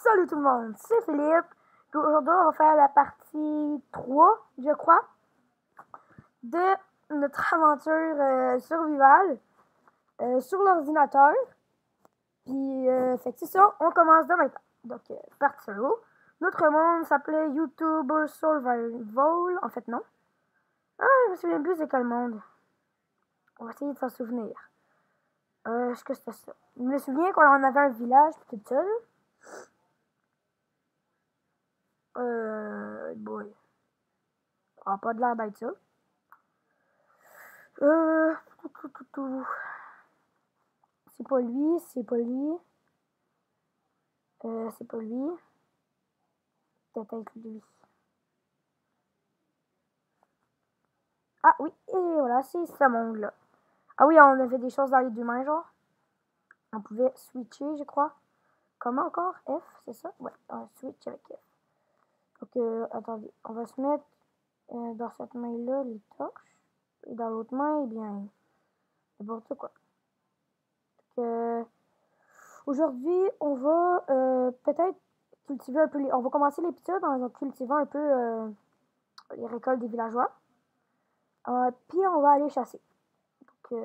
Salut tout le monde, c'est Philippe. Puis aujourd'hui, on va faire la partie 3, je crois, de notre aventure survivale sur l'ordinateur. Puis, fait que c'est ça, on commence de maintenant. Donc, partie 0. Notre monde s'appelait YouTuber Survival. En fait, non. Ah, je me souviens plus c'est quel monde. On va essayer de s'en souvenir. Est-ce que c'était ça? Je me souviens qu'on en avait un village, puis tout ça, là. Boy. Ah, pas de l'air d'être ça. C'est pas lui, c'est pas lui. C'est pas lui. Peut-être lui. Ah oui, et voilà, c'est ce monde-là. Ah oui, on avait des choses dans les deux mains, genre. On pouvait switcher, je crois. Comment encore? F, c'est ça? Ouais, on switch avec F. Donc, attendez, on va se mettre dans cette main-là les torches. Et dans l'autre main, eh bien, n'importe quoi. Donc, aujourd'hui, on va peut-être cultiver un peu on va commencer l'épisode en cultivant un peu les récoltes des villageois. Puis on va aller chasser. Donc,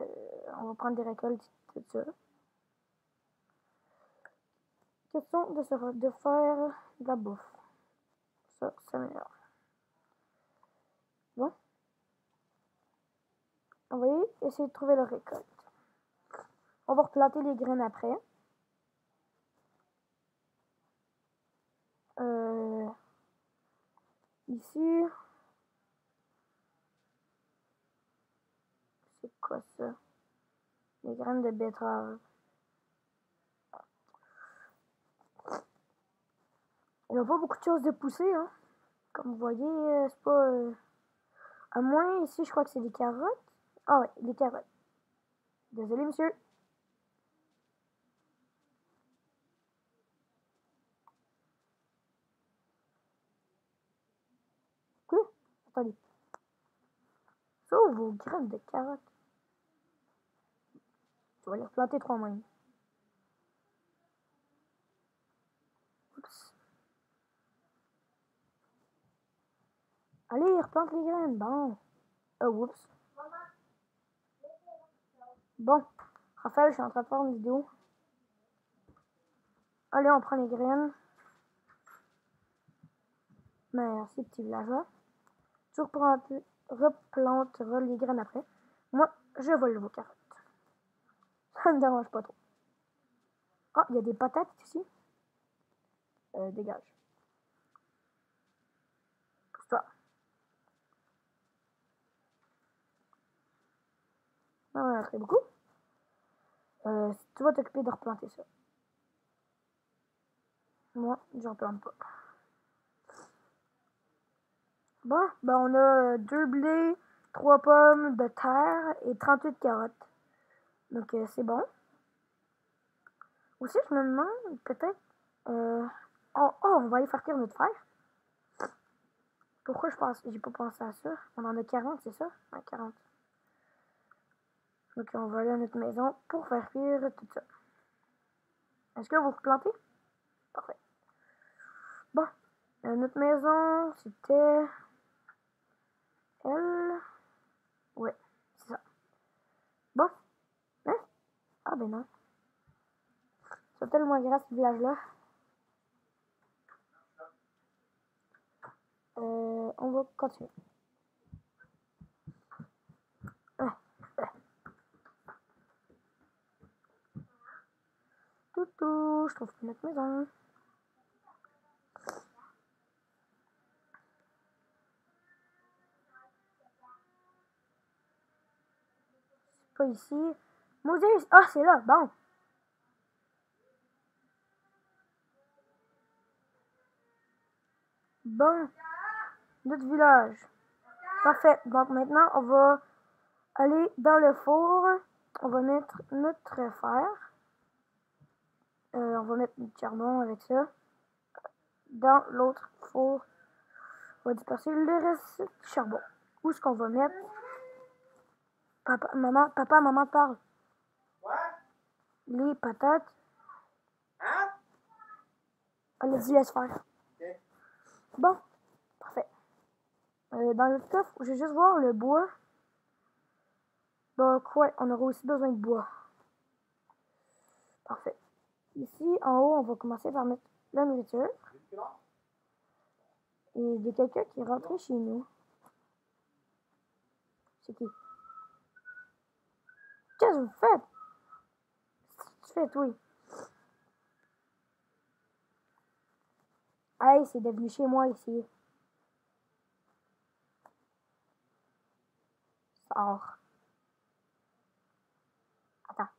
on va prendre des récoltes, tout ça. Question de faire de la bouffe. Ça m'énerve. Bon. On va essayer de trouver la récolte. On va replanter les graines après. Ici. C'est quoi ça? Les graines de betterave. Il n'y a pas beaucoup de choses de pousser, hein. Comme vous voyez, c'est pas... à moins, ici, je crois que c'est des carottes. Ah ouais, des carottes. Désolé, monsieur. Quoi? Attendez. Ça, vos graines de carottes. Je vais les replanter 3 même. Oups. Allez, replante les graines. Bon. Oups. Bon. Raphaël, je suis en train de faire une vidéo. Allez, on prend les graines. Merci, petit villageois. Tu replanteras les graines après. Moi, je vole vos carottes. Ça ne me dérange pas trop. Ah, il y a des patates ici. Dégage. Pousse-toi. Ah, très beaucoup. Tu vas t'occuper de replanter ça. Moi, je replante pas. Bon, ben on a 2 blés, 3 pommes de terre et 38 carottes. Donc, c'est bon. Aussi, je me demande, peut-être... on va aller faire cuire notre fer. Pourquoi j'ai pas pensé à ça? On en a 40, c'est ça? Ouais, 40. Donc, on va aller à notre maison pour faire cuire tout ça. Est-ce que vous replantez? Parfait. Bon, notre maison, c'était... elle... Ouais, c'est ça. Bon, hein? Ah ben non. C'est tellement grave ce village-là. On va continuer. Toutou, je trouve plus notre maison. C'est pas ici. Moses! Ah, c'est là, bon. Bon, notre village. Parfait. Donc maintenant, on va aller dans le four. On va mettre notre fer. On va mettre du charbon avec ça. Dans l'autre four, on va disperser le reste du charbon. Où est-ce qu'on va mettre? Papa, maman parle. Quoi? Les patates. Hein? Elle a dit laisse faire. Ok. Bon, parfait. Dans le coffre, je vais juste voir le bois. Donc, ouais, on aura aussi besoin de bois. Parfait. Ici, en haut, on va commencer par mettre la nourriture. Et il y a quelqu'un qui est rentré chez nous. C'est qui? Qu'est-ce que vous faites? Qu'est-ce que tu fais, oui? Hey, c'est devenu chez moi ici. Sors. Attends.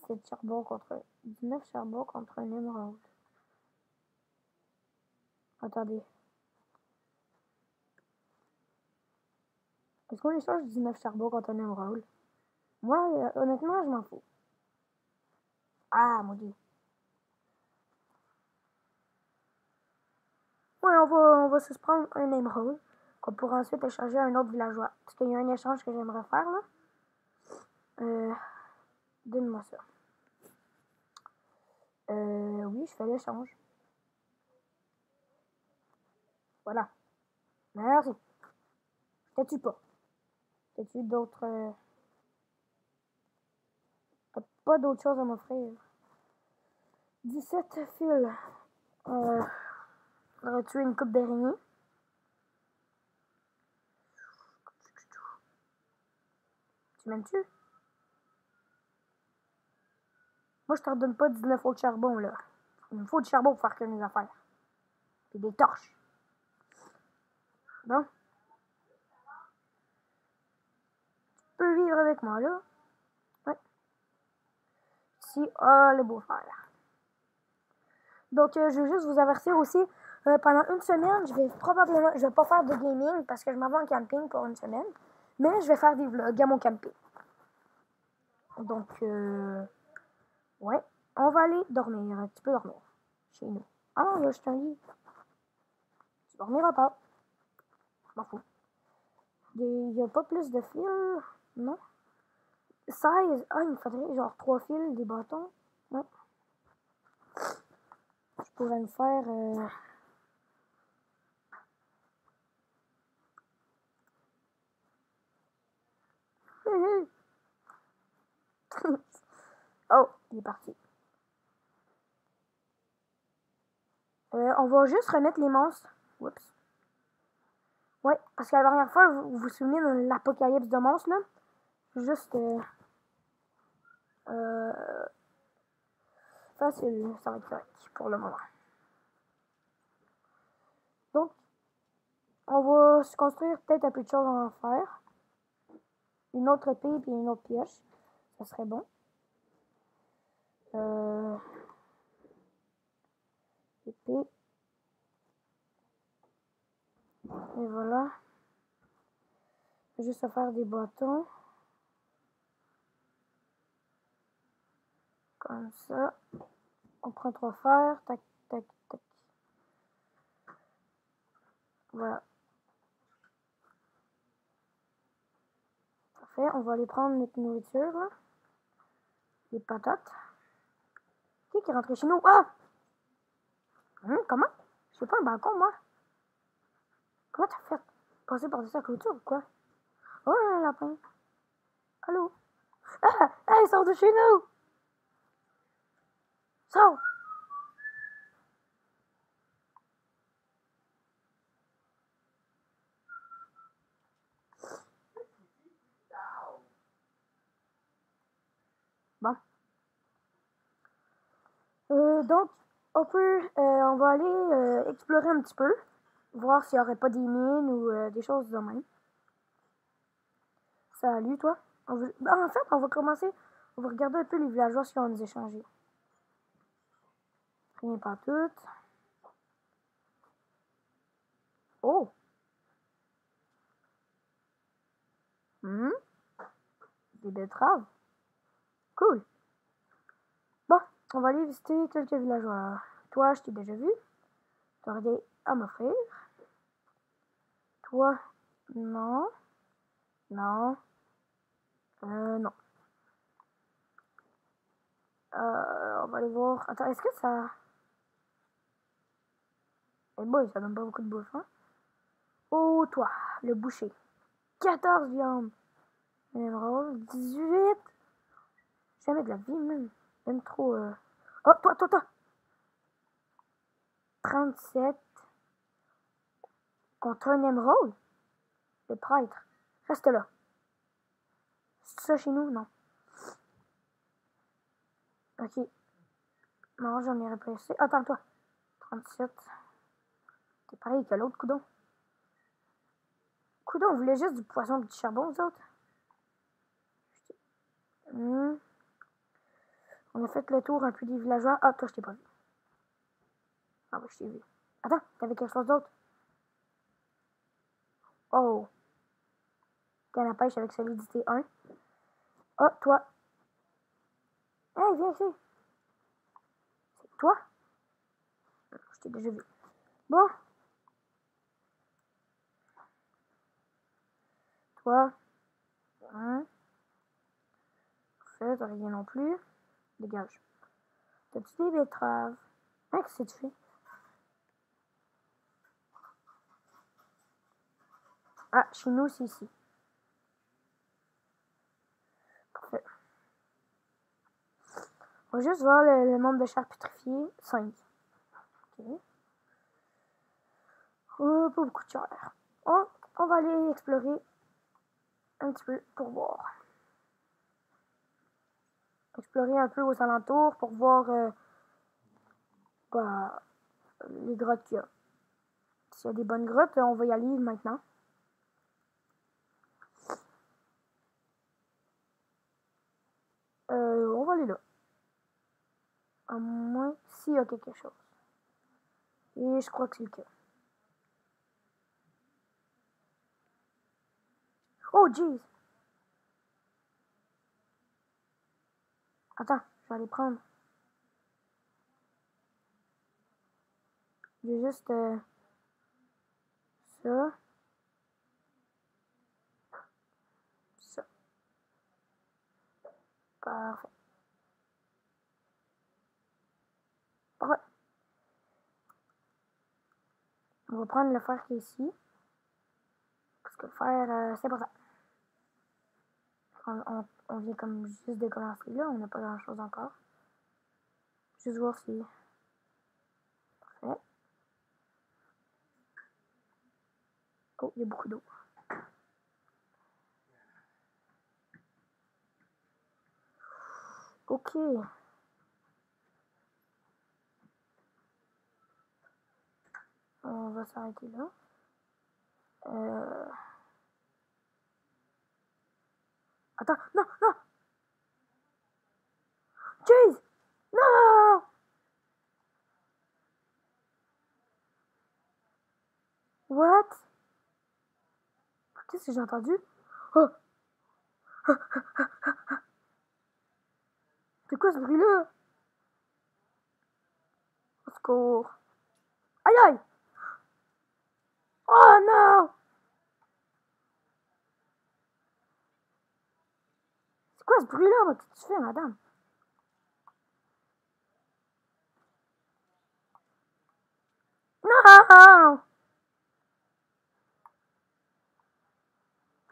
7 charbon contre 19 charbon contre un émeraude. Attendez. Est-ce qu'on échange 19 charbon contre un émeraude? Moi, honnêtement, je m'en fous. Ah, mon dieu. Ouais, on va se prendre un émeraude qu'on pourra ensuite échanger à un autre villageois. Parce qu'il y a un échange que j'aimerais faire, là. Donne-moi ça. Oui, je fais l'échange. Voilà. Merci. T'as-tu pas? T'as-tu d'autres... T'as pas d'autre chose à m'offrir? 17 fils. On aurait tué une coupe d'araignées. Tu m'aimes-tu? Moi, je te redonne pas 19 autres charbon, là. Il me faut du charbon pour faire que mes affaires. Puis des torches. Bon. Tu peux vivre avec moi, là. Ouais. Ici, le beau-frère. Donc, je veux juste vous avertir aussi, pendant une semaine, je vais pas faire de gaming parce que je m'en vais en camping pour une semaine, mais je vais faire des vlogs à mon camping. Donc, ouais, on va aller dormir. Tu peux dormir chez nous. Ah non, il y a juste un lit. Tu dormiras pas. Je m'en fous. Il y a pas plus de fils, non? 16. Ah, il me faudrait genre 3 fils, des bâtons. Ouais. Je pourrais me faire... Oh, il est parti. On va juste remettre les monstres. Oups. Ouais, parce que la dernière fois, vous vous souvenez de l'apocalypse de monstres, là? Juste... facile, ça va être correct pour le moment. Donc, on va se construire peut-être un peu de choses en fer. Une autre épée et une autre pioche. Ça serait bon. Épée. Et voilà. Juste à faire des bâtons. Comme ça. On prend 3 fers. Tac, tac, tac. Voilà. Parfait. On va aller prendre notre nourriture, là. Les patates. Qui est rentré chez nous? Ah! Comment? Je fais pas un balcon, moi. Comment t'as fait? Passer par-dessus la clôture ou quoi? Oh, un lapin. Allô? Ah! Hey, sors de chez nous! Sors! Bon. Donc, on va aller explorer un petit peu. Voir s'il n'y aurait pas des mines ou des choses de même. Salut, toi. En fait, on va commencer. On va regarder un peu les villageois qui ont nous échangé. Rien pas tout. Oh! Des betteraves. Cool. Bon, on va aller visiter quelques villageois. Toi, je t'ai déjà vu. T'aurais des à m'offrir. Toi, non. Non. Non. on va aller voir. Attends, est-ce que ça... Eh boy, ça donne pas beaucoup de bouffe, hein? Oh, toi, le boucher. 14 viandes. Émeraude, 18. Jamais de la vie, même. Même trop... Oh, toi. 37. Contre un émeraude? Le prêtre. Reste là. C'est ça chez nous? Non. Ok. Non, j'en ai replacé. Attends, toi. 37. T'es pareil que l'autre, coudon. Coudon, on voulait juste du poisson et du charbon, vous autres? On a fait le tour un peu des villageois. Ah, toi, je t'ai pas vu. Ah, ouais, je t'ai vu. Attends, t'avais quelque chose d'autre? Oh. Canne à pêche avec solidité 1. Oh, toi. Hey, viens ici. C'est toi? Je t'ai déjà vu. Bon. Toi. Parfait, t'as rien non plus. Dégage. T'as-tu des betteraves? Hein, qu'est-ce que tu fais? Ah, chez nous, c'est ici. Parfait. On va juste voir le nombre de chair pétrifiées. 5. Ok. Oh, pas beaucoup de chair. On va aller explorer un petit peu pour voir. Explorer un peu aux alentours pour voir bah, les grottes qu'il y a. S'il y a des bonnes grottes, on va y aller maintenant. On va aller là. À moins s'il y a quelque chose. Et je crois que c'est le cas. Oh, jeez! Attends, je vais aller prendre. J'ai juste ça. Ça. Parfait. Ouais. On va prendre le fer qui est ici. Parce que le fer, c'est important. On vient comme juste de commencer là. On n'a pas grand chose encore. Juste voir si... Parfait. Oh, il y a beaucoup d'eau. Ok. On va s'arrêter là. Attends, non! Jeez! Non! What? Qu'est-ce que j'ai entendu? Oh! C'est quoi ce bruit-là? Au secours! Aïe! Oh non! C'est quoi ce bruit-là? Qu'est-ce que tu fais, madame? Non!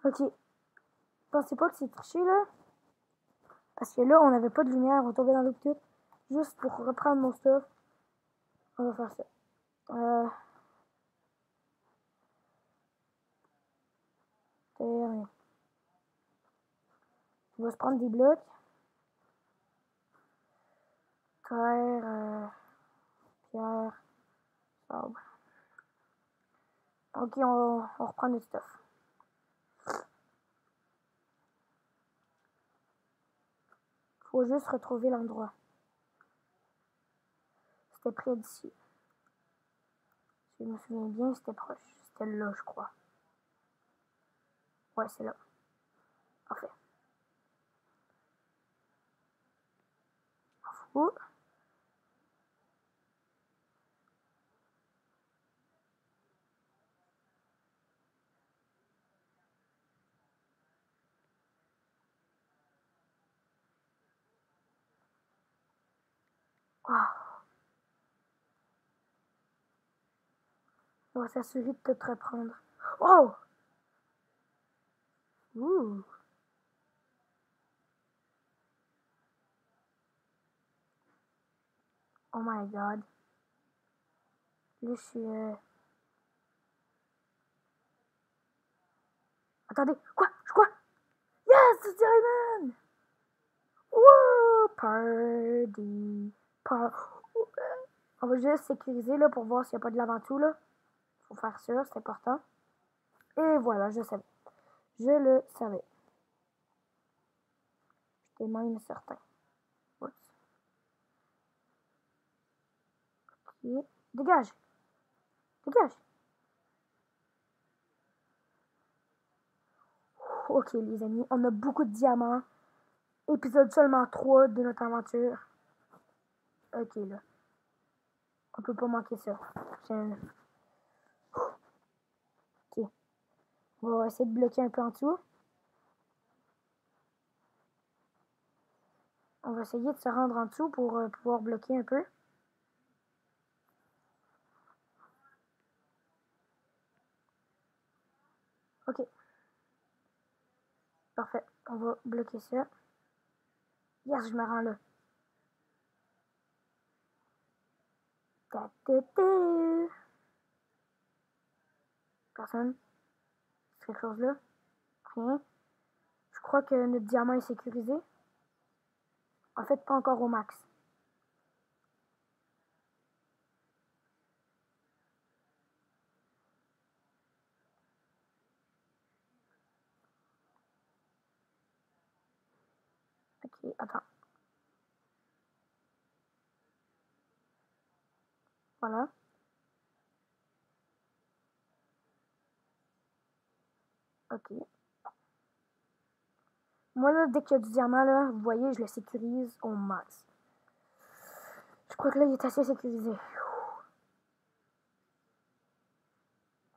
Ok. Pensez pas que c'est triché, là? Parce que là, on n'avait pas de lumière. On tombait dans l'eau tout. Juste pour reprendre mon stuff. On va faire ça. Rien. On va se prendre des blocs. Terre, pierre, sable. Ok, on reprend le stuff. Faut juste retrouver l'endroit. C'était près d'ici. Si je me souviens bien, c'était proche. C'était là, je crois. Ouais, c'est là. Parfait. Fou. Wow. On va s'assurer de te reprendre. Oh! Ouh! Oh my god. Là, je suis... Attendez, quoi? Yes, c'est Diamond! Wouh! Party! On va juste sécuriser là pour voir s'il n'y a pas de lave en dessous là. Faut faire sûr, c'est important. Et voilà, je savais. Je le savais. J'étais même certain. Oups. Ok. Dégage! Dégage! Ok les amis, on a beaucoup de diamants. Épisode seulement 3 de notre aventure. Ok là. On peut pas manquer ça. Ok. On va essayer de bloquer un peu en dessous. On va essayer de se rendre en dessous pour pouvoir bloquer un peu. Ok. Parfait. On va bloquer ça. Yes, je me rends là. Personne. C'est quelque chose là. Rien. Je crois que notre diamant est sécurisé. En fait, pas encore au max. Ok, attends. Voilà. Ok. Moi, là, dès qu'il y a du diamant, là, vous voyez, je le sécurise au max. Je crois que là, il est assez sécurisé.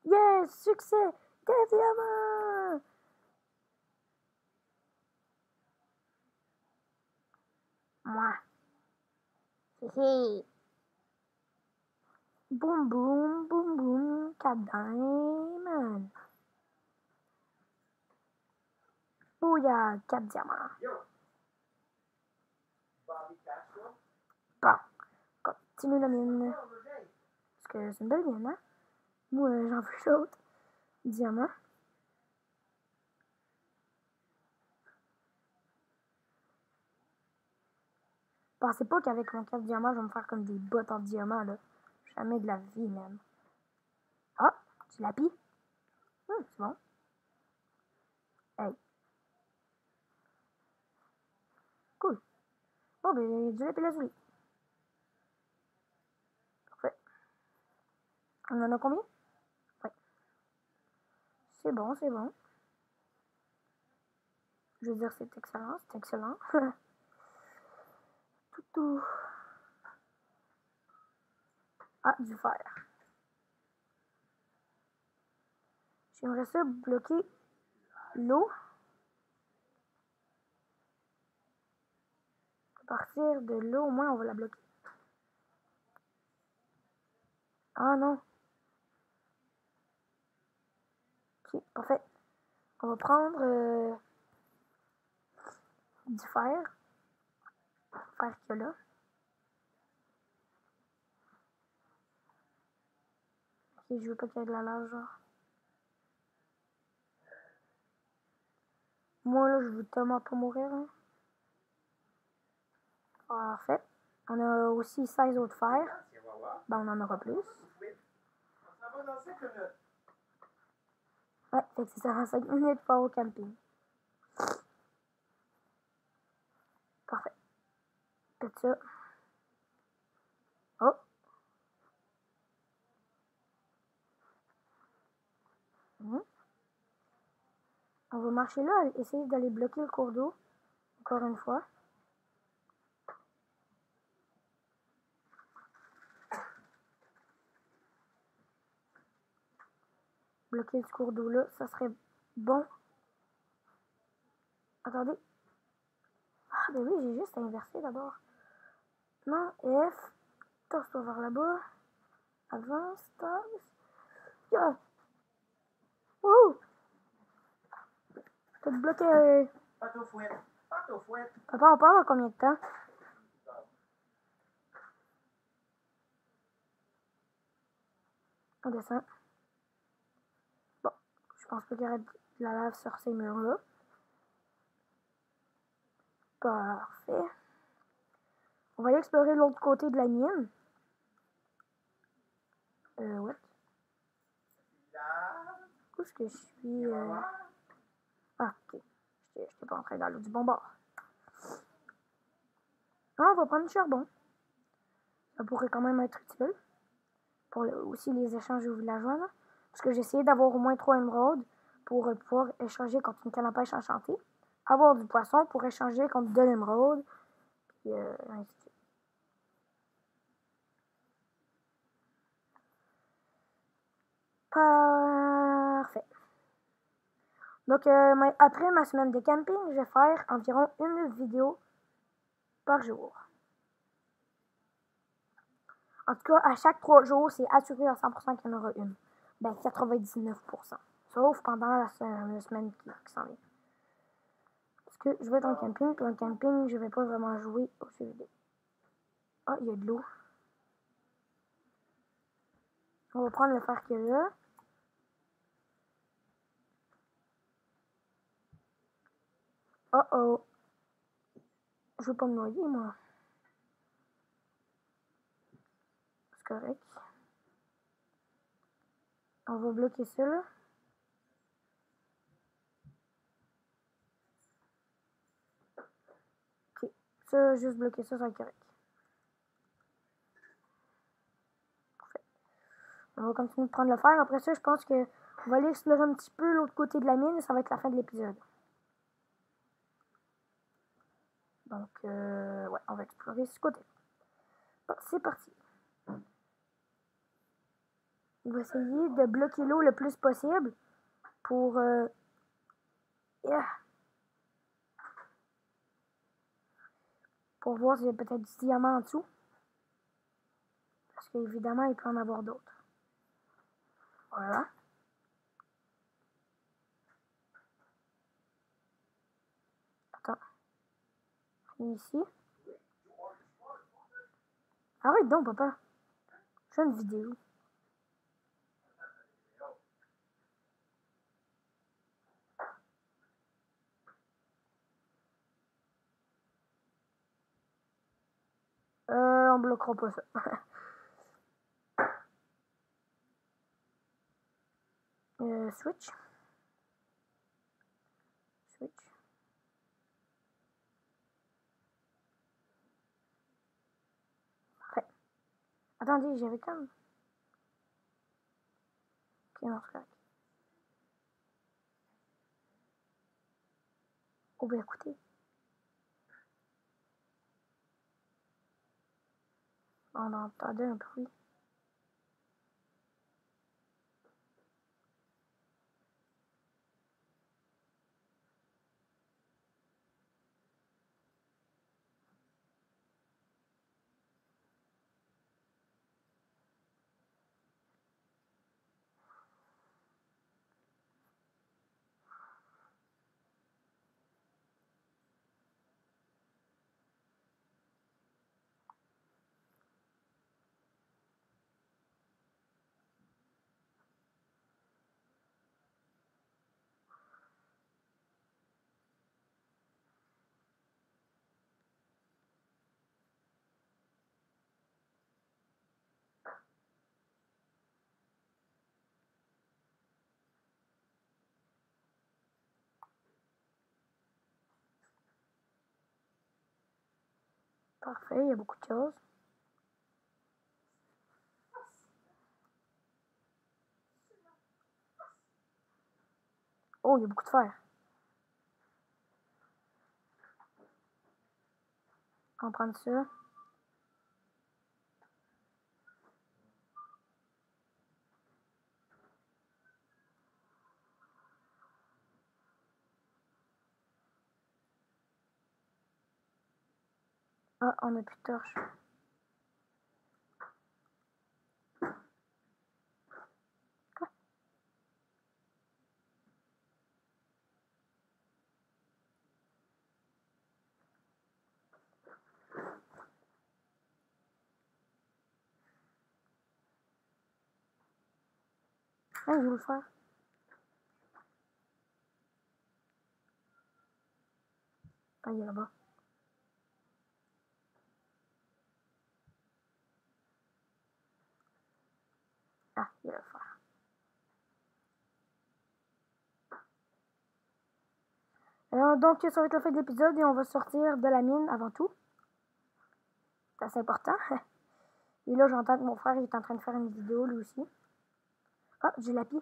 Yes! Succès! Des diamants! Moi. Hihi. Boum, boum, boum, boum. 4 diamants. Bouya, 4 diamants. Bon, continue la mine. Parce que c'est une belle mine, hein? Moi, j'en veux l'autre. Diamant. Pensez pas qu'avec mon 4 diamants, je vais me faire comme des bottes en diamant, là. Jamais de la vie, même. Ah, tu l'appuies? C'est bon. Hey, cool. Bon, ben, du lapis lazuli. Parfait. On en a combien? Ouais. C'est bon, c'est bon. Je veux dire, c'est excellent, c'est excellent. Toutou. Ah, du fer. J'aimerais ça bloquer l'eau. À partir de l'eau, au moins, on va la bloquer. Ah non. Ok, parfait. On va prendre du fer. Fer qu'il y a là. Ok, je veux pas qu'il y ait de la lave, genre. Moi, là, je veux tellement pas mourir. Hein. Parfait. On a aussi 16 autres fer. Ben, on en aura plus. Ouais, fait que c'est ça, 5 minutes pour au camping. Parfait. Faites ça. Oh! On va marcher là, essayer d'aller bloquer le cours d'eau. Encore une fois. Bloquer ce cours d'eau là, ça serait bon. Attendez. Ah, ben oui, j'ai juste inversé d'abord. Non, F. Torse-toi vers là-bas. Avance, torse. Yeah. Wouhou! T'as bloqué. Papa, on parle à combien de temps? On descend. Bon, je pense pas qu'il y aurait de la lave sur ces murs-là. Parfait. On va aller explorer l'autre côté de la mine. What? Où est-ce que je suis? Ah, ok. J'étais pas entré dans l'eau du bon bord. Ah, on va prendre du charbon. Ça pourrait quand même être utile. Pour aussi les échanges aux villageois. Là. Parce que j'ai essayé d'avoir au moins 3 émeraudes pour pouvoir échanger contre une canne à pêche enchantée. Avoir du poisson pour échanger contre 2 émeraudes. Puis ainsi de suite. Parfait. Donc, après ma semaine de camping, je vais faire environ une vidéo par jour. En tout cas, à chaque 3 jours, c'est assuré à 100% qu'il y en aura une. Ben, 99%. Sauf pendant la semaine qui s'en vient. Parce que je vais être en camping, puis en camping, je vais pas vraiment jouer au jeu vidéo. Ah, il y a de l'eau. On va prendre le fer qu'il y a là. Oh oh. Je veux pas me noyer, moi. C'est correct. On va bloquer ça, là. Ok. Ça, juste bloquer ça, ça va être correct. Parfait. On va continuer de prendre le fer. Après ça, je pense que on va aller explorer un petit peu l'autre côté de la mine et ça va être la fin de l'épisode. Donc, ouais, on va explorer ce côté. Bon, c'est parti. On va essayer de bloquer l'eau le plus possible pour... yeah. Pour voir s'il y a peut-être du diamant en dessous. Parce qu'évidemment, il peut en avoir d'autres. Voilà. Attends. Ici. Arrête donc, papa. Je fais une vidéo. On bloquera pas ça. Switch. Switch. Parfait. Attendez, j'avais comme... Ok, non, c'est correct. Oh, ben écoutez. On entendait un bruit. Parfait, il y a beaucoup de choses. Oh, il y a beaucoup de fer. On va prendre ça. Ah, on n'a plus de torche. Ah, je veux le faire. Ah, il est là-bas. Ah, il va le faire. Donc, ça va être la fin de l'épisode et on va sortir de la mine avant tout. C'est assez important. Et là, j'entends que mon frère est en train de faire une vidéo lui aussi. Ah, j'ai l'appui.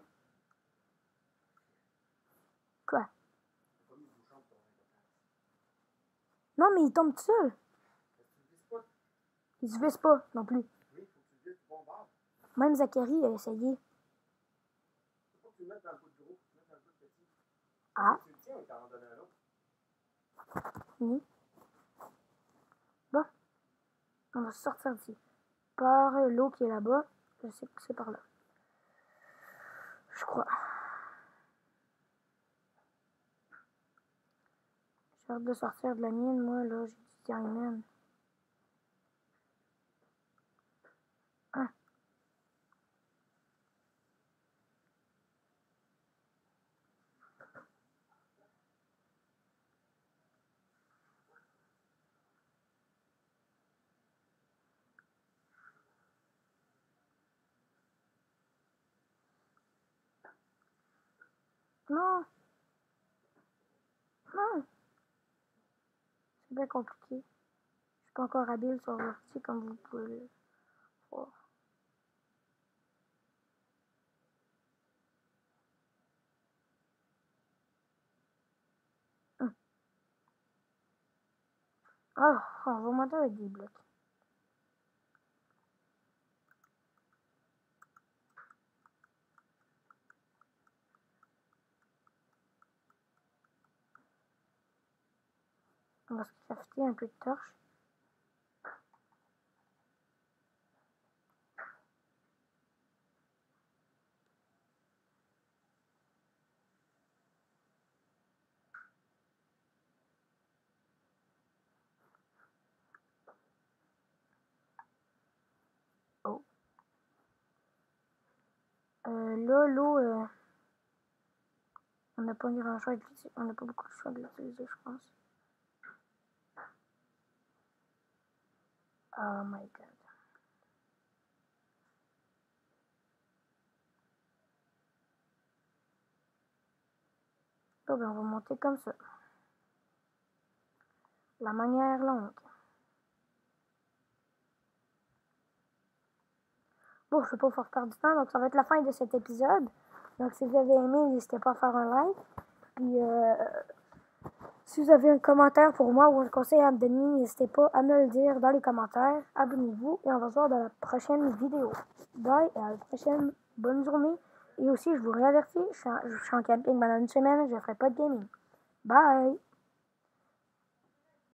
Quoi? Non, mais il tombe tout seul. Il se visse pas non plus. Même Zachary a essayé. Ah. Oui. Bon, on va sortir d'ici. Par l'eau qui est là-bas. Je sais que c'est par là. Je crois. J'ai hâte de sortir de la mine, moi, là. J'ai dit diamant. Ah. Non. Non. C'est bien compliqué. Je suis pas encore habile sur l'ortie comme vous pouvez le voir. Ah, on va monter avec des blocs. On va se crafter un peu de torche. Oh. Là, l'eau, on n'a pas grand choix d'utiliser. On n'a pas beaucoup de choix de l'utiliser, je pense. Oh my god. Bon, ben, on va monter comme ça. La manière longue. Bon, je ne vais pas vous faire perdre du temps, donc ça va être la fin de cet épisode. Donc, si vous avez aimé, n'hésitez pas à faire un like. Puis, si vous avez un commentaire pour moi ou un conseil à me donner, n'hésitez pas à me le dire dans les commentaires. Abonnez-vous et on va se voir dans la prochaine vidéo. Bye et à la prochaine. Bonne journée. Et aussi, je vous réavertis, je suis en camping pendant une semaine, je ne ferai pas de gaming. Bye!